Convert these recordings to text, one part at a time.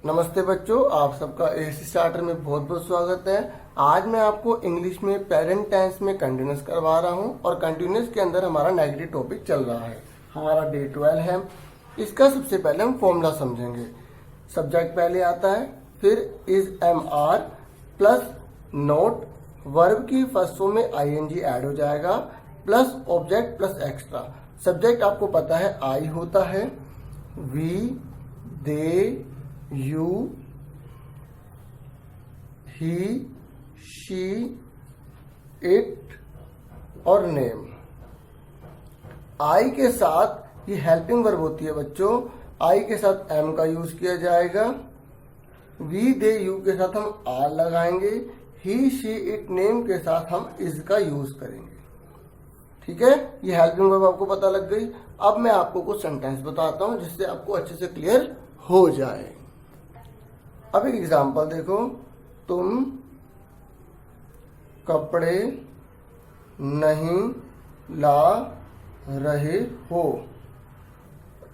नमस्ते बच्चों, आप सबका एसी स्टार्टर में बहुत बहुत स्वागत है। आज मैं आपको इंग्लिश में प्रेजेंट टेंस में कंटिन्यूस करवा रहा हूं और कंटिन्यूस के अंदर हमारा नेगेटिव टॉपिक चल रहा है। हमारा डे 12 है। इसका सबसे पहले हम फॉर्मूला समझेंगे। सब्जेक्ट पहले आता है, फिर is am are plus not, verb की फर्स्ट फॉर्म में आईएनजी ऐड हो जाएगा, plus object plus extra. Subject आपको पता है आई होता है, we, they, you, he, she, it और नेम। आई के साथ ये हेल्पिंग वर्ब होती है बच्चों। आई के साथ एम का यूज किया जाएगा। वी, दे, यू के साथ हम आर लगाएंगे। ही, शी, इट, नेम के साथ हम इज का यूज करेंगे। ठीक है, ये हेल्पिंग वर्ब आपको पता लग गई। अब मैं आपको कुछ सेंटेंस बताता हूं जिससे आपको अच्छे से क्लियर हो जाए। अब एक एग्जाम्पल देखो, तुम कपड़े नहीं ला रहे हो।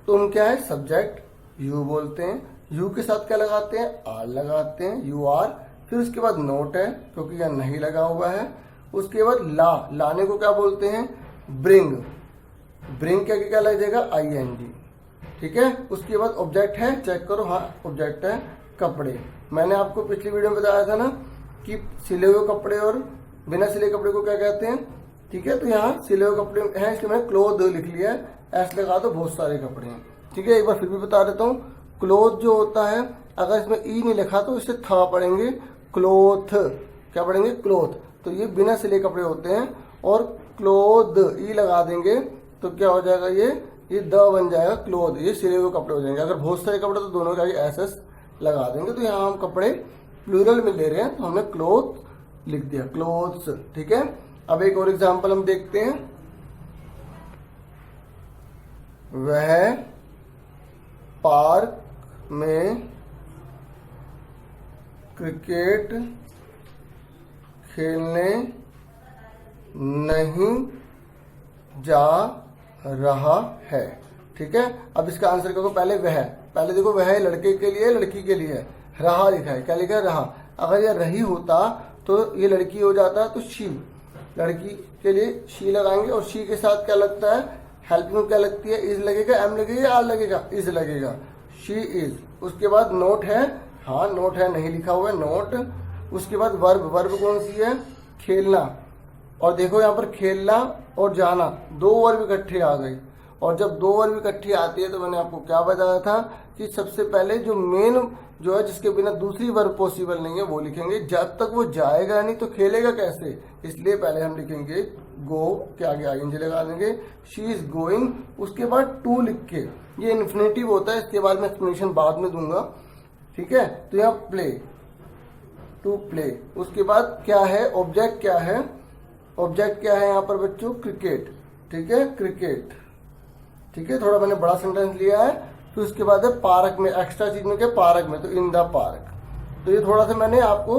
तुम क्या है? सब्जेक्ट यू बोलते हैं। यू के साथ क्या लगाते हैं? आर लगाते हैं, यू आर। फिर उसके बाद नोट है क्योंकि यह नहीं लगा हुआ है। उसके बाद लाने को क्या बोलते हैं? ब्रिंग। ब्रिंग क्या क्या लग जाएगा? I N G. ठीक है, उसके बाद ऑब्जेक्ट है, चेक करो, हाँ ऑब्जेक्ट है कपड़े। मैंने आपको पिछली वीडियो में बताया था ना कि सिले हुए कपड़े और बिना सिले कपड़े को क्या कहते हैं। ठीक है, तो यहाँ सिले हुए कपड़े हैं इसलिए मैंने क्लोथ लिख लिया है। ऐसे लगा दो, बहुत सारे कपड़े हैं। ठीक है, एक बार फिर भी बता देता हूँ। क्लोथ जो होता है, अगर इसमें ई नहीं लिखा तो इसे था पढ़ेंगे, क्लोथ। क्या पढ़ेंगे? क्लोथ। तो ये बिना सिले कपड़े होते हैं। और क्लोथ ई लगा देंगे तो क्या हो जाएगा? ये द बन जाएगा, क्लोथ। ये सिले हुए कपड़े हो जाएंगे। अगर बहुत सारे कपड़े तो दोनों का एस एस लगा देंगे। तो यहाँ हम कपड़े प्लूरल में ले रहे हैं तो हमने क्लोथ लिख दिया, क्लोथ्स। ठीक है, अब एक और एग्जांपल हम देखते हैं। वह पार्क में क्रिकेट खेलने नहीं जा रहा है। ठीक है, अब इसका आंसर करो। पहले देखो, वह लड़के के लिए, लड़की के लिए रहा लिखा है। क्या लिखा है? रहा। अगर यह रही होता तो ये लड़की हो जाता, तो शी। लड़की के लिए शी लगाएंगे और शी के साथ क्या लगता है? हेल्पिंग क्या लगती है? इज लगेगा, एम लगेगा, आर लगेगा? इज लगेगा, शी इज। उसके बाद नोट है, हाँ नोट है, नहीं लिखा हुआ है, नोट। उसके बाद वर्ब कौन सी है? खेलना। और देखो यहाँ पर खेलना और जाना, दो वर्ब इकट्ठे आ गए। और जब दो वर्ब इकट्ठी आती है तो मैंने आपको क्या बताया था कि सबसे पहले जो मेन जो है, जिसके बिना दूसरी वर्ब पॉसिबल नहीं है, वो लिखेंगे। जब तक वो जाएगा नहीं तो खेलेगा कैसे? इसलिए पहले हम लिखेंगे गो के आगे आईएनजी लगा देंगे, शी इज गोइंग। उसके बाद टू लिख के, ये इन्फिनेटिव होता है, इसके बाद मैं एक्सप्लेनेशन बाद में दूंगा। ठीक है, तो यहाँ प्ले, टू प्ले। उसके बाद क्या है? ऑब्जेक्ट क्या है? ऑब्जेक्ट क्या है यहाँ पर बच्चों? क्रिकेट। ठीक है, क्रिकेट। ठीक है, थोड़ा मैंने बड़ा सेंटेंस लिया है। फिर उसके बाद है पार्क में, एक्स्ट्रा चीज में क्या? पार्क में, तो इन द पार्क। तो ये थोड़ा सा मैंने आपको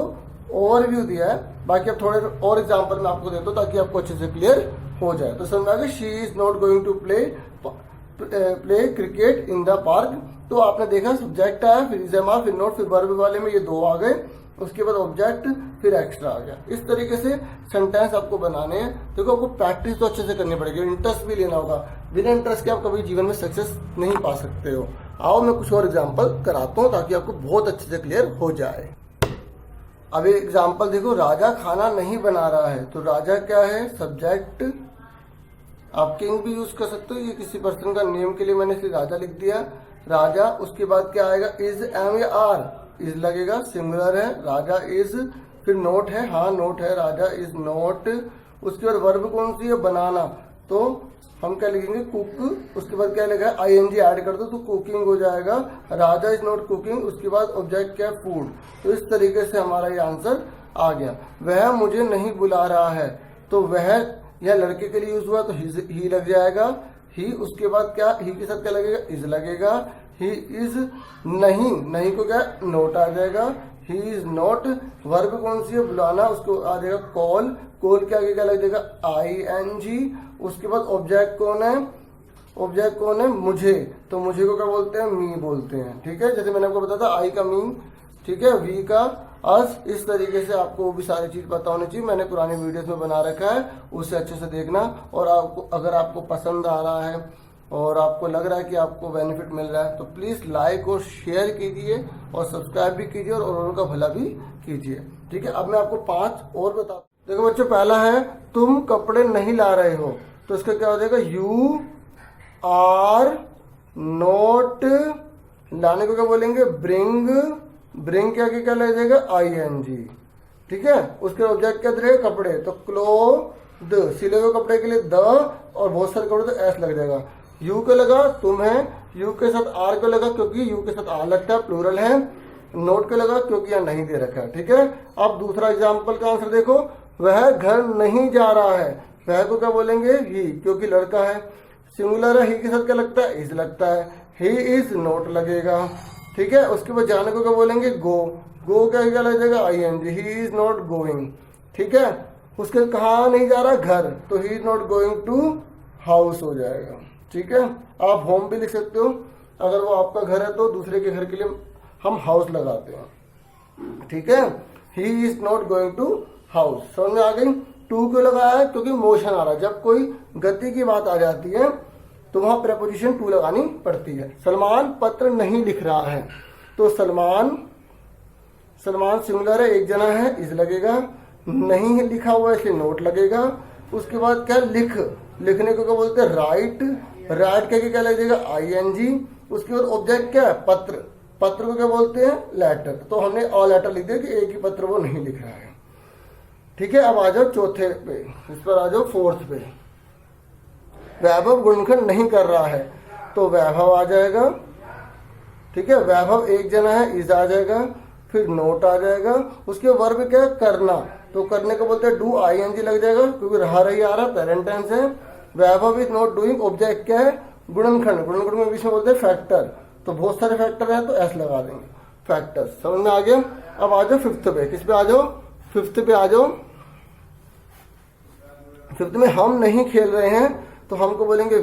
ओवरव्यू दिया है। बाकी अब थोड़े और एग्जांपल मैं आपको देता हूँ ताकि आपको अच्छे से क्लियर हो जाए। तो समझ में आ गया, she is not going to play cricket in the park. तो आपने देखा, सब्जेक्ट आया, फिर इजमा, फिर नोट, फिर वर्ब वाले में ये दो आ गए। उसके बाद ऑब्जेक्ट, फिर एक्स्ट्रा आ गया। इस तरीके से सेंटेंस आपको बनाने हैं। देखो, आपको प्रैक्टिस तो अच्छे से करनी पड़ेगी, इंटरेस्ट भी लेना होगा। बिना इंटरेस्ट के आप कभी जीवन में सक्सेस नहीं पा सकते हो। आओ मैं कुछ और एग्जांपल कराता हूँ ताकि आपको बहुत अच्छे से क्लियर हो जाए। अब एक एग्जांपल देखो, राजा खाना नहीं बना रहा है। तो राजा क्या है? सब्जेक्ट। आप किंग भी यूज कर सकते हो, ये किसी पर्सन का नेम के लिए मैंने इसे राजा लिख दिया, राजा। उसके बाद क्या आएगा? इज, एम या आर? इज लगेगा, सिंगुलर है, राजा इज। फिर नोट है, हाँ नोट है, राजा इज नोट। उसके बाद वर्ब कौन सी है? बनाना। तो हम क्या लिखेंगे? कुक। उसके बाद क्या लिखा है? आईएनजी ऐड कर दो तो कुकिंग हो जाएगा। राजा इज नॉट कुकिंग। उसके बाद ऑब्जेक्ट क्या है? फूड। तो इस तरीके से हमारा ये आंसर आ गया। वह मुझे नहीं बुला रहा है। तो वह यह लड़के के लिए यूज हुआ तो ही लग जाएगा, ही। उसके बाद क्या? ही के साथ क्या लगेगा? इज लगेगा। ही इज नहीं को क्या? नोट आ जाएगा। ही इज नॉट। वर्ब कौन सी है? बुलाना, उसको आ जाएगा कॉल। कॉल के आगे क्या लग जाएगा? I N G. उसके बाद ऑब्जेक्ट कौन है? ऑब्जेक्ट कौन है, मुझे, तो मुझे को क्या बोलते हैं, मी बोलते हैं। ठीक है, जैसे मैंने आपको बताया था आई का मी, ठीक है, वी का अस। इस तरीके से आपको वो भी सारी चीज पता होनी चाहिए। मैंने पुराने वीडियोस में बना रखा है, उससे अच्छे से देखना। और आपको अगर आपको पसंद आ रहा है और आपको लग रहा है कि आपको बेनिफिट मिल रहा है तो प्लीज लाइक और शेयर कीजिए और सब्सक्राइब भी कीजिए और औरों का भला भी कीजिए। ठीक है, अब मैं आपको 5 और बता। देखो बच्चों, पहला है तुम कपड़े नहीं ला रहे हो, तो इसका क्या हो जाएगा, यू आर नॉट। लाने को क्या बोलेंगे, ब्रिंग। ब्रिंग के आगे क्या लग जाएगा, ING। ठीक है, उसके ऑब्जेक्ट क्या रहेगा, कपड़े, तो क्लोथ। सिले हुए कपड़े के लिए द, और बहुत सारे कपड़े तो एस लग जाएगा। यू को लगा तुम है, यू के साथ आर को लगा क्योंकि यू के साथ आर लगता है, प्लूरल है। नोट को लगा क्योंकि यहाँ नहीं दे रखा है। ठीक है, अब दूसरा एग्जाम्पल का आंसर देखो, वह घर नहीं जा रहा है। वह को क्या बोलेंगे, ही, क्योंकि लड़का है। सिंगुलर है, ही के साथ क्या लगता है, इज लगता है। ही इज नोट लगेगा। ठीक है, उसके बाद जाने को क्या बोलेंगे, गो। गो का क्या लग जाएगा, ING। He is not going. ठीक है, उसके कहा नहीं जा रहा, घर, तो he is not going to house हो जाएगा। ठीक है, आप होम भी लिख सकते हो, अगर वो आपका घर है तो दूसरे के घर के लिए हम हाउस लगाते हैं। ठीक है, he is not going to house. समझ में आ गई। टू क्यों लगाया है, क्योंकि मोशन आ रहा है। जब कोई गति की बात आ जाती है तो वहां प्रेपोजिशन टू लगानी पड़ती है। सलमान पत्र नहीं लिख रहा है, तो सलमान सिंगुलर है, एक जना है, इज लगेगा। नहीं है लिखा हुआ इसलिए नोट लगेगा। उसके बाद क्या, लिखने को क्या बोलते हैं, राइट। राइट के क्या लगेगा, ING। उसके बाद ऑब्जेक्ट क्या है, पत्र। पत्र को क्या बोलते हैं, लेटर। तो हमने ऑल लेटर लिख दिया कि एक ही पत्र वो नहीं लिख रहा है। ठीक है, अब आ जाओ चौथे पे, इस पर आ जाओ 4th पे। वैभव गुणनखंड नहीं कर रहा है, तो वैभव आ जाएगा। ठीक है, वैभव एक जना है, इज आ जाएगा, फिर नोट आ जाएगा। उसके वर्ब क्या है, करना, तो करने को बोलते हैं डू, ING लग जाएगा क्योंकि रहा रही आ रहा, पेरेंट टेंस है। वैभव इज नॉट डूइंग, ऑब्जेक्ट क्या है, गुणनखंड। गुणनखंड में बीच में बोलते हैं फैक्टर, तो बहुत सारे फैक्टर है तो एस लगा देंगे, फैक्टर। समझ में आ गया। अब आ जाओ 5th पे, किस पे आ जाओ, 5th पे आ जाओ। 5th में हम नहीं खेल रहे हैं, तो हमको बोलेंगे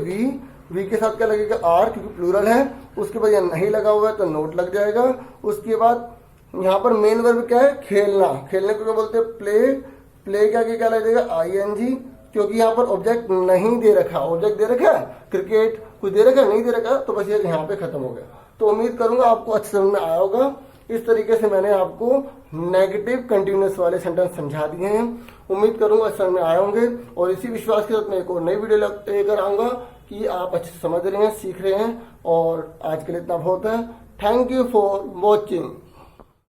वी के साथ क्या लगेगा, आर, क्योंकि प्लूरल है। उसके बाद यहाँ नहीं लगा हुआ है तो नोट लग जाएगा। उसके बाद यहाँ पर मेन वर्ब क्या है, खेलना। खेलने को क्या बोलते हैं, प्ले। प्ले के आगे क्या लग जाएगा, ING, क्योंकि यहाँ पर ऑब्जेक्ट नहीं दे रखा। ऑब्जेक्ट दे रखा है, क्रिकेट कुछ दे रखा है, नहीं दे रखा, तो बस ये यहाँ पे खत्म हो गया। तो उम्मीद करूंगा आपको अच्छे समझ में आया होगा। इस तरीके से मैंने आपको नेगेटिव कंटिन्यूअस वाले सेंटेंस समझा दिए हैं। उम्मीद करूंगा समझ में आए होंगे, और इसी विश्वास के साथ मैं एक और नई वीडियो लेकर आऊंगा कि आप अच्छे से समझ रहे हैं, सीख रहे हैं। और आज के लिए इतना बहुत है। Thank you for watching.